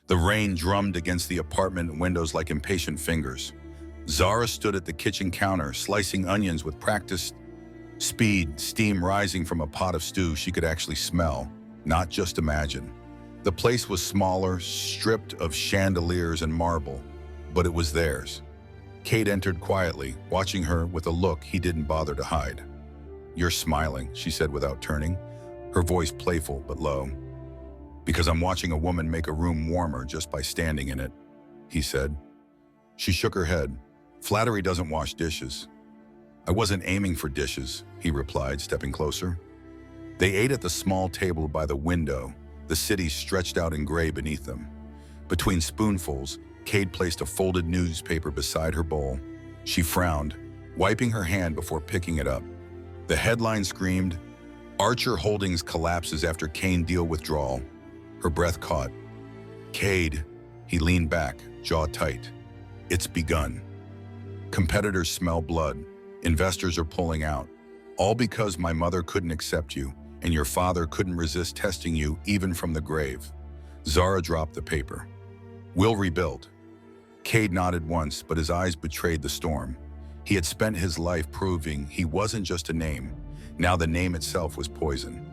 The rain drummed against the apartment windows like impatient fingers. Zara stood at the kitchen counter, slicing onions with practiced speed, steam rising from a pot of stew she could actually smell, not just imagine. The place was smaller, stripped of chandeliers and marble, but it was theirs. Kate entered quietly, watching her with a look he didn't bother to hide. "You're smiling," she said without turning, her voice playful but low. "Because I'm watching a woman make a room warmer just by standing in it," he said. She shook her head. "Flattery doesn't wash dishes." "I wasn't aiming for dishes," he replied, stepping closer. They ate at the small table by the window, the city stretched out in gray beneath them. Between spoonfuls, Kate placed a folded newspaper beside her bowl. She frowned, wiping her hand before picking it up. The headline screamed, "Archer Holdings collapses after Kane deal withdrawal." Her breath caught. "Cade," he leaned back, jaw tight. "It's begun. Competitors smell blood. Investors are pulling out. All because my mother couldn't accept you, and your father couldn't resist testing you even from the grave." Zara dropped the paper. "We'll rebuild." Cade nodded once, but his eyes betrayed the storm. He had spent his life proving he wasn't just a name. Now the name itself was poison.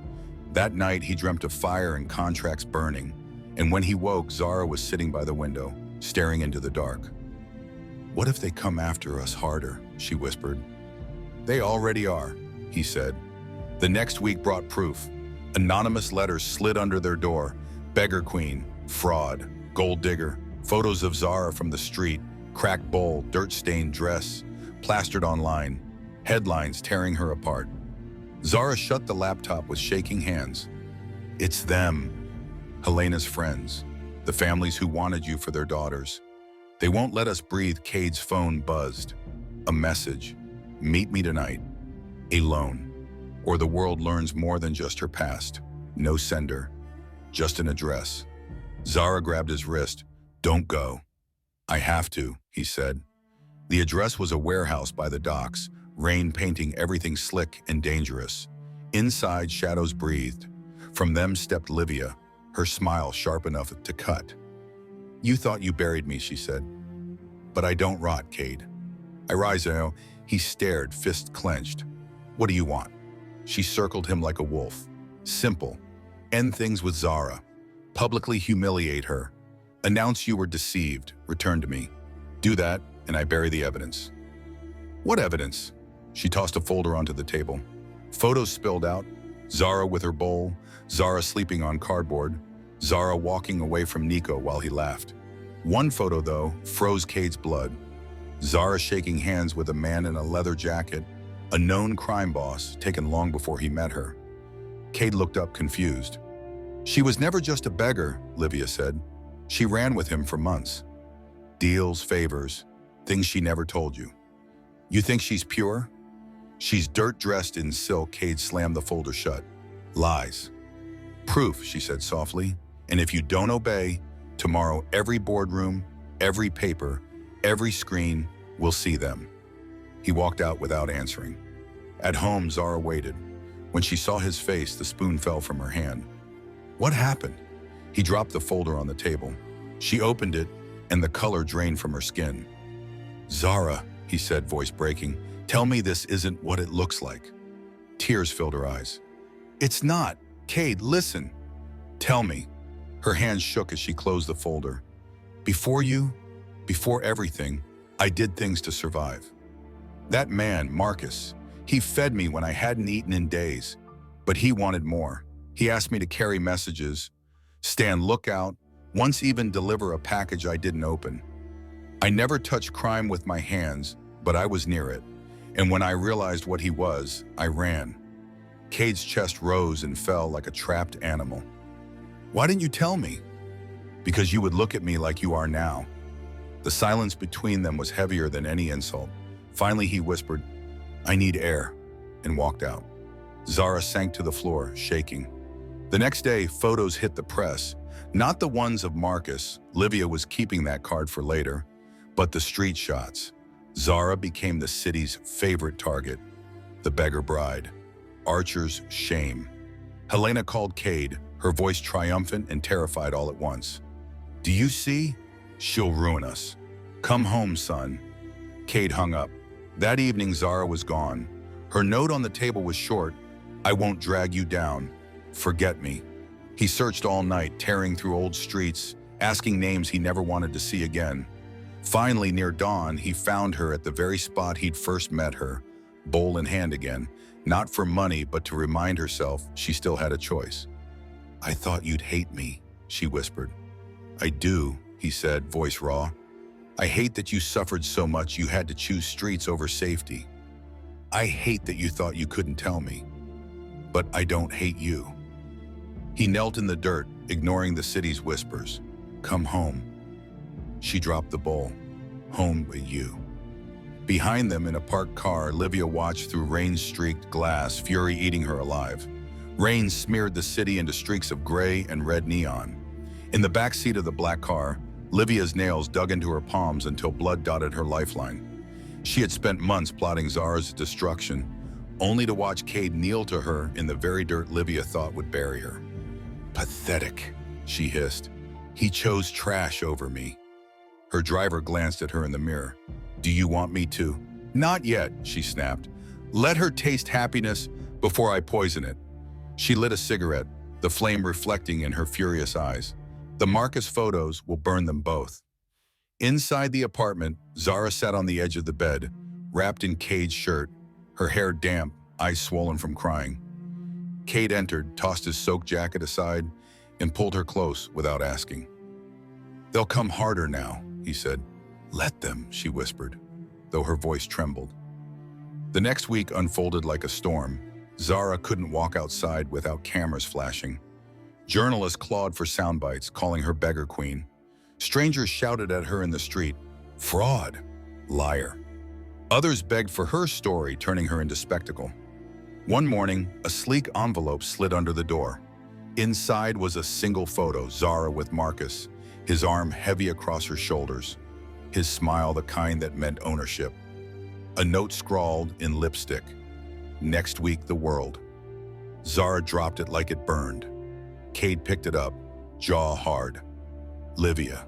That night, he dreamt of fire and contracts burning, and when he woke, Zara was sitting by the window, staring into the dark. "What if they come after us harder?" she whispered. "They already are," he said. The next week brought proof. Anonymous letters slid under their door. Beggar queen, fraud, gold digger, photos of Zara from the street, cracked bowl, dirt-stained dress, plastered online, headlines tearing her apart. Zara shut the laptop with shaking hands. "It's them, Helena's friends, the families who wanted you for their daughters. They won't let us breathe." Cade's phone buzzed. A message. "Meet me tonight. Alone. Or the world learns more than just her past." No sender. Just an address. Zara grabbed his wrist. "Don't go." "I have to," he said. The address was a warehouse by the docks, rain painting everything slick and dangerous. Inside, shadows breathed. From them stepped Livia, her smile sharp enough to cut. "You thought you buried me," she said. "But I don't rot, Cade. I rise now." He stared, fist clenched. "What do you want?" She circled him like a wolf. "Simple. End things with Zara. Publicly humiliate her. Announce you were deceived. Return to me. Do that, and I bury the evidence." "What evidence?" She tossed a folder onto the table. Photos spilled out. Zara with her bowl, Zara sleeping on cardboard, Zara walking away from Nico while he laughed. One photo, though, froze Cade's blood. Zara shaking hands with a man in a leather jacket, a known crime boss taken long before he met her. Cade looked up confused. "She was never just a beggar," Livia said. "She ran with him for months. Deals, favors, things she never told you." "You think she's pure?" "She's dirt dressed in silk." Cade slammed the folder shut. "Lies." "Proof," she said softly. "And if you don't obey, tomorrow every boardroom, every paper, every screen will see them." He walked out without answering. At home, Zara waited. When she saw his face, the spoon fell from her hand. "What happened?" He dropped the folder on the table. She opened it, and the color drained from her skin. "Zara," he said, voice breaking, "tell me this isn't what it looks like." Tears filled her eyes. "It's not. Cade, listen." "Tell me." Her hands shook as she closed the folder. Before everything, I did things to survive. That man, Marcus, he fed me when I hadn't eaten in days, but he wanted more. He asked me to carry messages, stand lookout, once even deliver a package I didn't open. I never touched crime with my hands, but I was near it. And when I realized what he was, I ran. Cade's chest rose and fell like a trapped animal. "Why didn't you tell me?" "Because you would look at me like you are now." The silence between them was heavier than any insult. Finally, he whispered, "I need air," and walked out. Zara sank to the floor, shaking. The next day, photos hit the press. Not the ones of Marcus, Livia was keeping that card for later, but the street shots. Zara became the city's favorite target. The beggar bride. Archer's shame. Helena called Cade, her voice triumphant and terrified all at once. Do you see? She'll ruin us. Come home, son. Cade hung up. That evening, Zara was gone. Her note on the table was short. I won't drag you down. Forget me. He searched all night, tearing through old streets, asking names he never wanted to see again. Finally, near dawn, he found her at the very spot he'd first met her, bowl in hand again, not for money, but to remind herself she still had a choice. I thought you'd hate me, she whispered. I do, he said, voice raw. I hate that you suffered so much you had to choose streets over safety. I hate that you thought you couldn't tell me. But I don't hate you. He knelt in the dirt, ignoring the city's whispers. Come home. She dropped the bowl. Home with you. Behind them in a parked car, Livia watched through rain-streaked glass, fury eating her alive. Rain smeared the city into streaks of gray and red neon. In the back seat of the black car, Livia's nails dug into her palms until blood dotted her lifeline. She had spent months plotting Zara's destruction, only to watch Cade kneel to her in the very dirt Livia thought would bury her. Pathetic, she hissed. He chose trash over me. Her driver glanced at her in the mirror. Do you want me to? Not yet, she snapped. Let her taste happiness before I poison it. She lit a cigarette, the flame reflecting in her furious eyes. The Marcus photos will burn them both. Inside the apartment, Zara sat on the edge of the bed, wrapped in Cade's shirt, her hair damp, eyes swollen from crying. Cade entered, tossed his soaked jacket aside, and pulled her close without asking. They'll come harder now, he said. Let them, she whispered, though her voice trembled. The next week unfolded like a storm. Zara couldn't walk outside without cameras flashing. Journalists clawed for sound bites, calling her beggar queen. Strangers shouted at her in the street, fraud, liar. Others begged for her story, turning her into spectacle. One morning, a sleek envelope slid under the door. Inside was a single photo, Zara with Marcus, his arm heavy across her shoulders, his smile the kind that meant ownership. A note scrawled in lipstick, next week the world. Zara dropped it like it burned. Cade picked it up, jaw hard. Livia.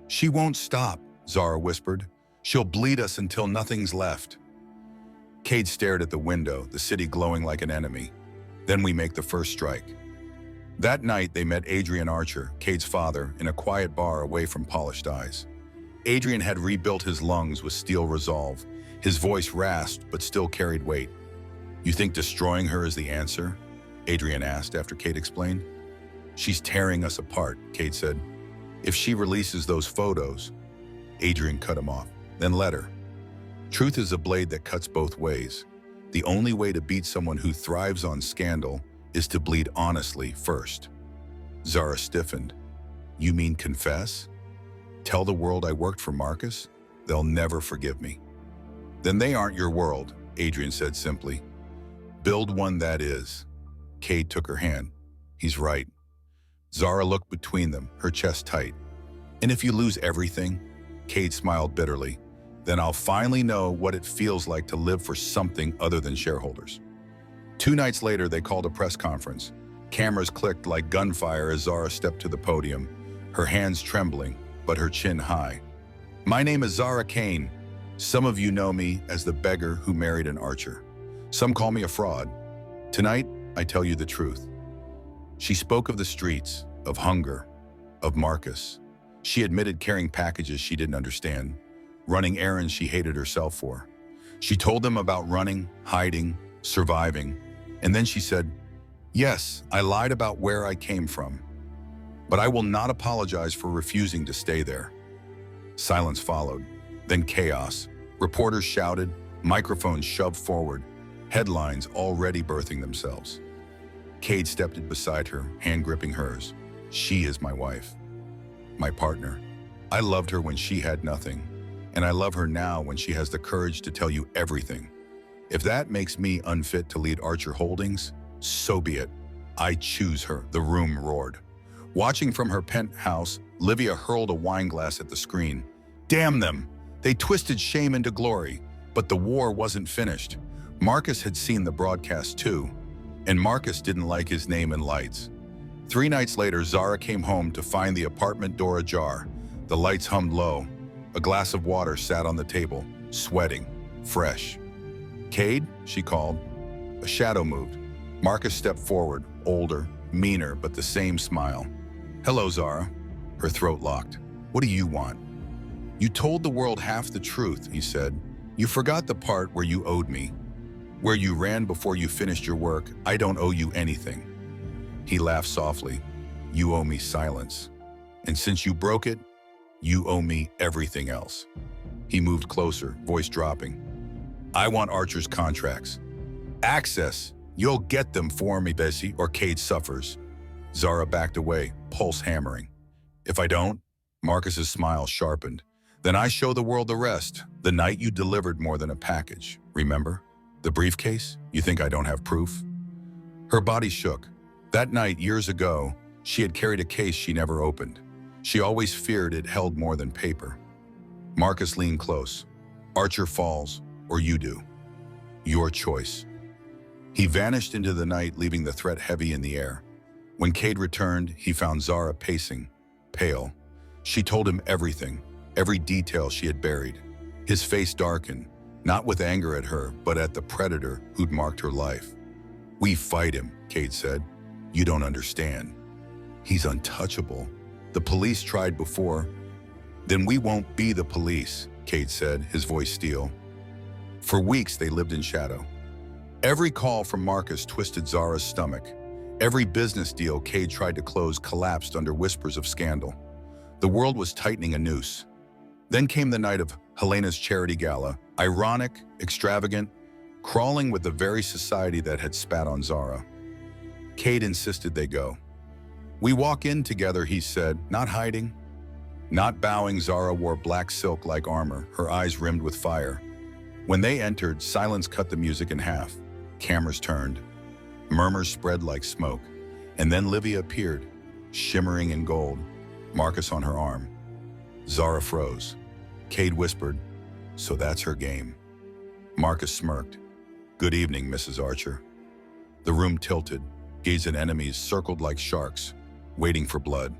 She won't stop, Zara whispered. She'll bleed us until nothing's left. Cade stared at the window, the city glowing like an enemy. Then we make the first strike. That night, they met Adrian Archer, Cade's father, in a quiet bar away from polished eyes. Adrian had rebuilt his lungs with steel resolve. His voice rasped, but still carried weight. You think destroying her is the answer? Adrian asked after Cade explained. She's tearing us apart, Cade said. If she releases those photos, Adrian cut him off. Then let her. Truth is a blade that cuts both ways. The only way to beat someone who thrives on scandal is to bleed honestly first. Zara stiffened. You mean confess? Tell the world I worked for Marcus? They'll never forgive me. Then they aren't your world, Adrian said simply. Build one that is. Cade took her hand. He's right. Zara looked between them, her chest tight. And if you lose everything? Cade smiled bitterly. Then I'll finally know what it feels like to live for something other than shareholders. 2 nights later, they called a press conference. Cameras clicked like gunfire as Zara stepped to the podium, her hands trembling, but her chin high. My name is Zara Kane. Some of you know me as the beggar who married an archer. Some call me a fraud. Tonight, I tell you the truth. She spoke of the streets, of hunger, of Marcus. She admitted carrying packages she didn't understand, running errands she hated herself for. She told them about running, hiding, surviving, and then she said, yes, I lied about where I came from, but I will not apologize for refusing to stay there. Silence followed, then chaos. Reporters shouted, microphones shoved forward, headlines already birthing themselves. Cade stepped beside her, hand gripping hers. She is my wife, my partner. I loved her when she had nothing, and I love her now when she has the courage to tell you everything. If that makes me unfit to lead Archer Holdings, so be it. I choose her, the room roared. Watching from her penthouse, Livia hurled a wine glass at the screen. Damn them! They twisted shame into glory, but the war wasn't finished. Marcus had seen the broadcast too, and Marcus didn't like his name in lights. 3 nights later, Zara came home to find the apartment door ajar. The lights hummed low. A glass of water sat on the table, sweating, fresh. "Cade," she called. A shadow moved. Marcus stepped forward, older, meaner, but the same smile. "Hello, Zara." Her throat locked. "What do you want?" "You told the world half the truth," he said. "You forgot the part where you owed me. Where you ran before you finished your work. I don't owe you anything." He laughed softly. "You owe me silence. And since you broke it, you owe me everything else." He moved closer, voice dropping. "I want Archer's contracts. Access. You'll get them for me, Bessie, or Cade suffers." Zara backed away, pulse hammering. "If I don't?" Marcus's smile sharpened. "Then I show the world the rest. The night you delivered more than a package. Remember? The briefcase? You think I don't have proof?" Her body shook. That night, years ago, she had carried a case she never opened. She always feared it held more than paper. Marcus leaned close. "Archer falls, or you do. Your choice." He vanished into the night, leaving the threat heavy in the air. When Cade returned, he found Zara pacing, pale. She told him everything, every detail she had buried. His face darkened, not with anger at her, but at the predator who'd marked her life. "We fight him," Cade said. "You don't understand. He's untouchable. The police tried before." "Then we won't be the police," Cade said, his voice steel. For weeks, they lived in shadow. Every call from Marcus twisted Zara's stomach. Every business deal Cade tried to close collapsed under whispers of scandal. The world was tightening a noose. Then came the night of Helena's charity gala, ironic, extravagant, crawling with the very society that had spat on Zara. Cade insisted they go. "We walk in together," he said, not hiding. Not bowing, Zara wore black silk like armor, her eyes rimmed with fire. When they entered, silence cut the music in half. Cameras turned. Murmurs spread like smoke. And then Livia appeared, shimmering in gold, Marcus on her arm. Zara froze. Cade whispered, "So that's her game." Marcus smirked. "Good evening, Mrs. Archer." The room tilted. Gaze and enemies circled like sharks, waiting for blood.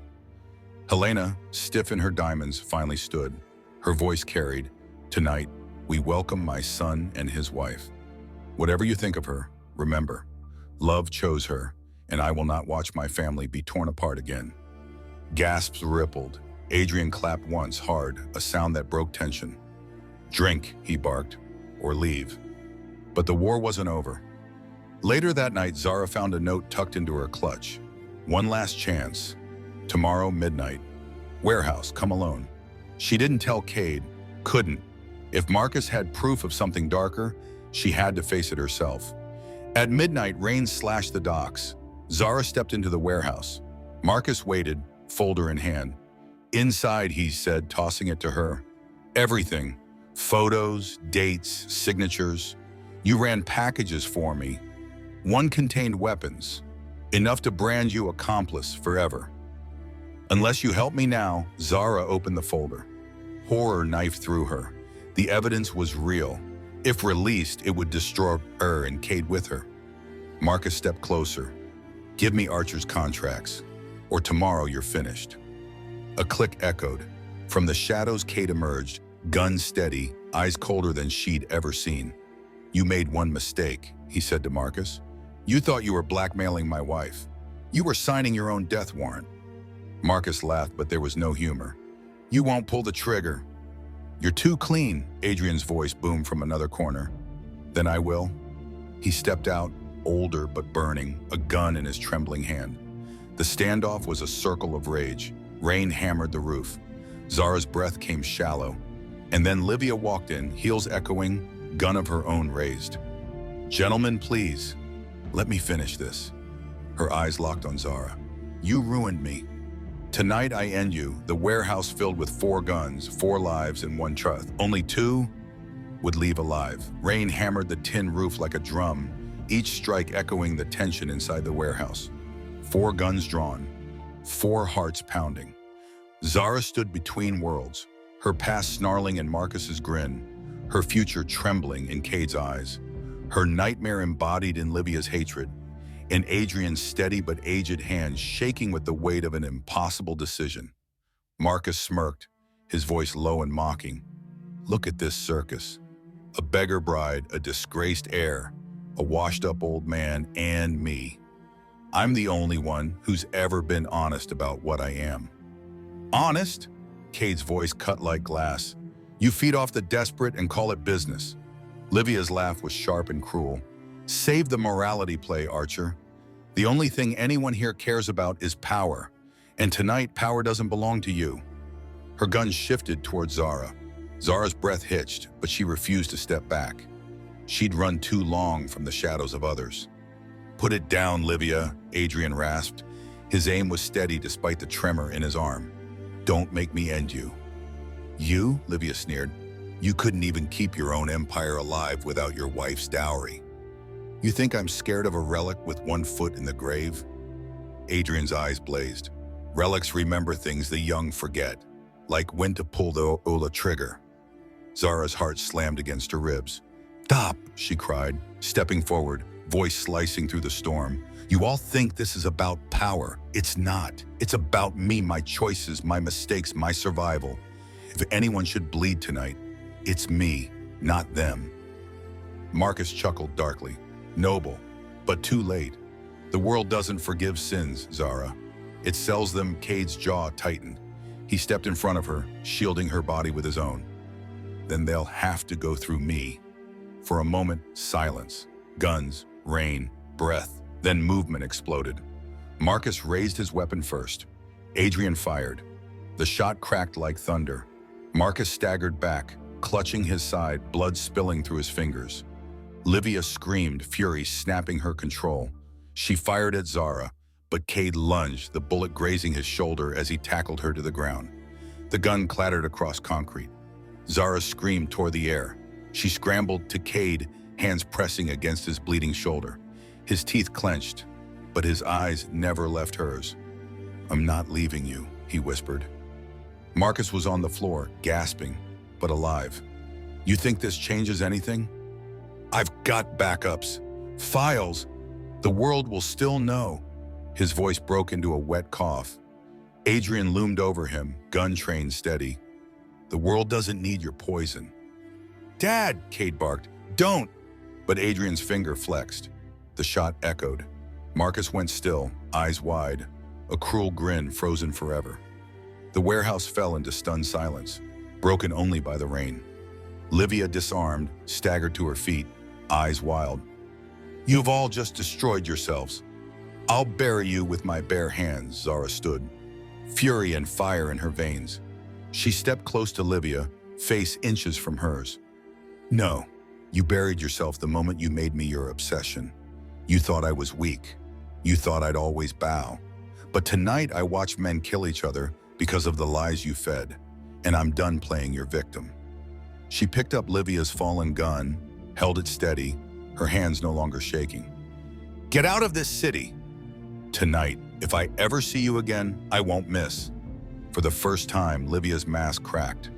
Helena, stiff in her diamonds, finally stood. Her voice carried, "Tonight, we welcome my son and his wife. Whatever you think of her, remember, love chose her, and I will not watch my family be torn apart again." Gasps rippled. Adrian clapped once, hard, a sound that broke tension. "Drink," he barked, "or leave." But the war wasn't over. Later that night, Zara found a note tucked into her clutch. "One last chance. Tomorrow, midnight. Warehouse, come alone." She didn't tell Cade, couldn't. If Marcus had proof of something darker, she had to face it herself. At midnight, rain slashed the docks. Zara stepped into the warehouse. Marcus waited, folder in hand. "Inside," he said, tossing it to her. "Everything. Photos, dates, signatures. You ran packages for me. One contained weapons. Enough to brand you accomplice forever. Unless you help me now." Zara opened the folder. Horror knifed through her. The evidence was real. If released, it would destroy her and Cade with her. Marcus stepped closer. "Give me Archer's contracts, or tomorrow you're finished." A click echoed. From the shadows, Cade emerged, gun steady, eyes colder than she'd ever seen. "You made one mistake," he said to Marcus. "You thought you were blackmailing my wife. You were signing your own death warrant." Marcus laughed, but there was no humor. "You won't pull the trigger." "You're too clean," Adrian's voice boomed from another corner. "Then I will." He stepped out, older but burning, a gun in his trembling hand. The standoff was a circle of rage. Rain hammered the roof. Zara's breath came shallow. And then Livia walked in, heels echoing, gun of her own raised. "Gentlemen, please, let me finish this." Her eyes locked on Zara. "You ruined me. Tonight I end you." The warehouse filled with 4 guns, 4 lives and 1 truth. Only 2 would leave alive. Rain hammered the tin roof like a drum, each strike echoing the tension inside the warehouse. 4 guns drawn, 4 hearts pounding. Zara stood between worlds, her past snarling in Marcus's grin, her future trembling in Cade's eyes, her nightmare embodied in Livia's hatred. and Adrian's steady but aged hands shaking with the weight of an impossible decision. Marcus smirked, his voice low and mocking. Look at this circus. A beggar bride, a disgraced heir, a washed-up old man, and me. I'm the only one who's ever been honest about what I am. Honest? Cade's voice cut like glass. You feed off the desperate and call it business. Livia's laugh was sharp and cruel. Save the morality play, Archer. The only thing anyone here cares about is power. And tonight, power doesn't belong to you. Her gun shifted towards Zara. Zara's breath hitched, but she refused to step back. She'd run too long from the shadows of others. Put it down, Livia, Adrian rasped. His aim was steady despite the tremor in his arm. Don't make me end you. You? Livia sneered. You couldn't even keep your own empire alive without your wife's dowry. You think I'm scared of a relic with one foot in the grave? Adrian's eyes blazed. Relics remember things the young forget, like when to pull the Ola trigger. Zara's heart slammed against her ribs. Stop, she cried, stepping forward, voice slicing through the storm. You all think this is about power. It's not. It's about me, my choices, my mistakes, my survival. If anyone should bleed tonight, it's me, not them. Marcus chuckled darkly. Noble, but too late. The world doesn't forgive sins, Zara. It sells them. Cade's jaw tightened. He stepped in front of her, shielding her body with his own. Then they'll have to go through me. For a moment, silence. Guns, rain, breath, then movement exploded. Marcus raised his weapon first. Adrian fired. The shot cracked like thunder. Marcus staggered back, clutching his side, blood spilling through his fingers. Livia screamed, fury snapping her control. She fired at Zara, but Cade lunged, the bullet grazing his shoulder as he tackled her to the ground. The gun clattered across concrete. Zara's scream tore the air. She scrambled to Cade, hands pressing against his bleeding shoulder. His teeth clenched, but his eyes never left hers. I'm not leaving you, he whispered. Marcus was on the floor, gasping, but alive. You think this changes anything? I've got backups. Files. The world will still know. His voice broke into a wet cough. Adrian loomed over him, gun trained steady. The world doesn't need your poison. Dad, Cade barked. Don't! But Adrian's finger flexed. The shot echoed. Marcus went still, eyes wide, a cruel grin frozen forever. The warehouse fell into stunned silence, broken only by the rain. Livia, disarmed, staggered to her feet, eyes wild. You've all just destroyed yourselves. I'll bury you with my bare hands, Zara stood, fury and fire in her veins. She stepped close to Livia, face inches from hers. No, you buried yourself the moment you made me your obsession. You thought I was weak. You thought I'd always bow. But tonight I watched men kill each other because of the lies you fed, and I'm done playing your victim. She picked up Livia's fallen gun, held it steady, her hands no longer shaking. Get out of this city! Tonight, if I ever see you again, I won't miss. For the first time, Livia's mask cracked.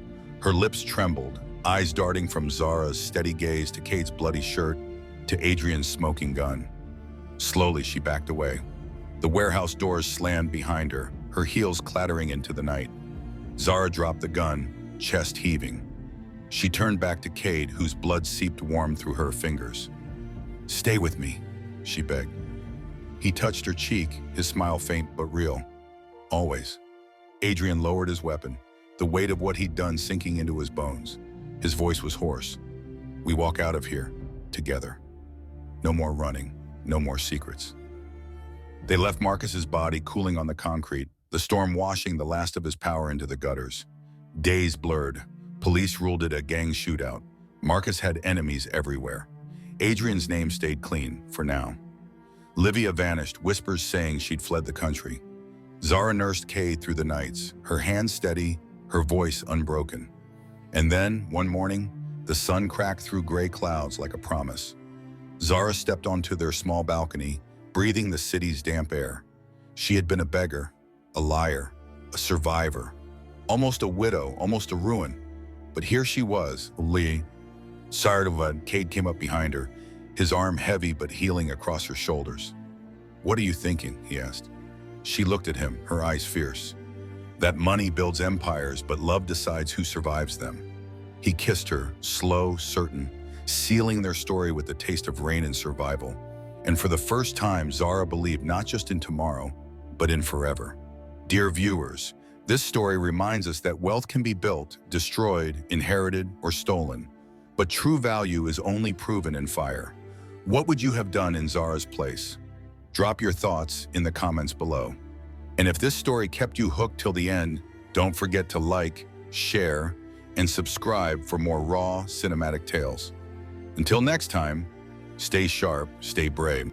Her lips trembled, eyes darting from Zara's steady gaze to Cade's bloody shirt to Adrian's smoking gun. Slowly, she backed away. The warehouse doors slammed behind her, her heels clattering into the night. Zara dropped the gun, chest heaving. She turned back to Cade, whose blood seeped warm through her fingers. Stay with me, she begged. He touched her cheek, his smile faint but real. Always. Adrian lowered his weapon, the weight of what he'd done sinking into his bones. His voice was hoarse. We walk out of here, together. No more running, no more secrets. They left Marcus's body cooling on the concrete, the storm washing the last of his power into the gutters. Days blurred. Police ruled it a gang shootout. Marcus had enemies everywhere. Adrian's name stayed clean, for now. Livia vanished, whispers saying she'd fled the country. Zara nursed Cade through the nights, her hands steady, her voice unbroken. And then, one morning, the sun cracked through gray clouds like a promise. Zara stepped onto their small balcony, breathing the city's damp air. She had been a beggar, a liar, a survivor, almost a widow, almost a ruin. But here she was, Lee. Cade came up behind her, his arm heavy but healing across her shoulders. "What are you thinking?" he asked. She looked at him, her eyes fierce. "That money builds empires, but love decides who survives them." He kissed her, slow, certain, sealing their story with the taste of rain and survival. And for the first time, Zara believed not just in tomorrow, but in forever. Dear viewers, this story reminds us that wealth can be built, destroyed, inherited, or stolen. But true value is only proven in fire. What would you have done in Zara's place? Drop your thoughts in the comments below. And if this story kept you hooked till the end, don't forget to like, share, and subscribe for more raw cinematic tales. Until next time, stay sharp, stay brave.